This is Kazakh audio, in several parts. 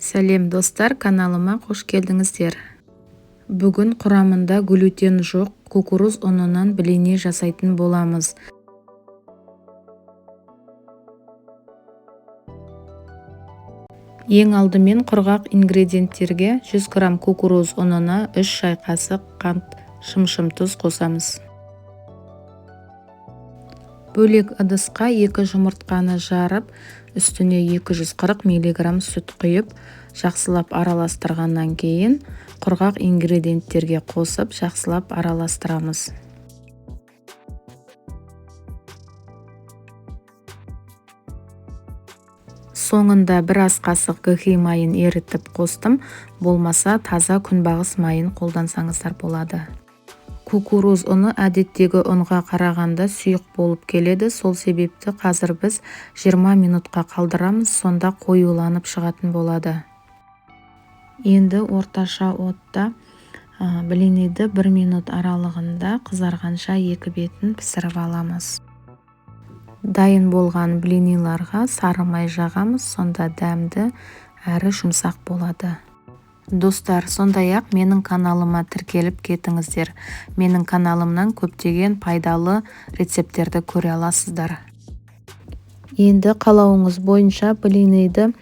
Сәлем достар, каналыма қош келдіңіздер. Бүгін құрамында глютен жоқ кукуруз ұнынан блини жасайтын боламыз. Ең алдымен құрғақ ингредиенттерге 100 грамм кукуруз ұнына 3 шай қасық қант, шым тұз қосамыз. Бөлек ыдысқа 2 жұмыртқаны жарып, үстіне 240 мг сүт құйып, жақсылап араластырғаннан кейін құрғақ ингредиенттерге қосып, жақсылап араластырамыз. Соңында 1 ас қасық гхи майын ерітіп қостым, болмаса таза күнбағыс майын қолдансаңыздар болады. Кукуруз ұны әдеттегі ұнға қарағанда сұйық болып келеді, сол себепті қазір біз 20 минутқа қалдырамыз, сонда қоюланып шығатын болады. Енді орташа отта блиниді 1 минут аралығында қызарғанша екі бетін пісіріп аламыз. Дайын болған блиниларға сары май жағамыз, сонда дәмді әрі жұмсақ болады. Достар, сондай-ақ менің каналыма тіркеліп кетіңіздер. Менің каналымнан көптеген пайдалы рецепттерді көре аласыздар. Енді қалауыңыз бойынша блиниді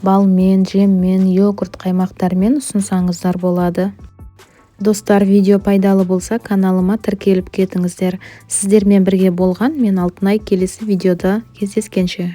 балмен, жеммен, йогурт, қаймақтармен ұсынсаңыздар болады. Достар, видео пайдалы болса, каналыма тіркеліп кетіңіздер. Сіздермен бірге болған мен Алтынай, келесі видеода кездескенше.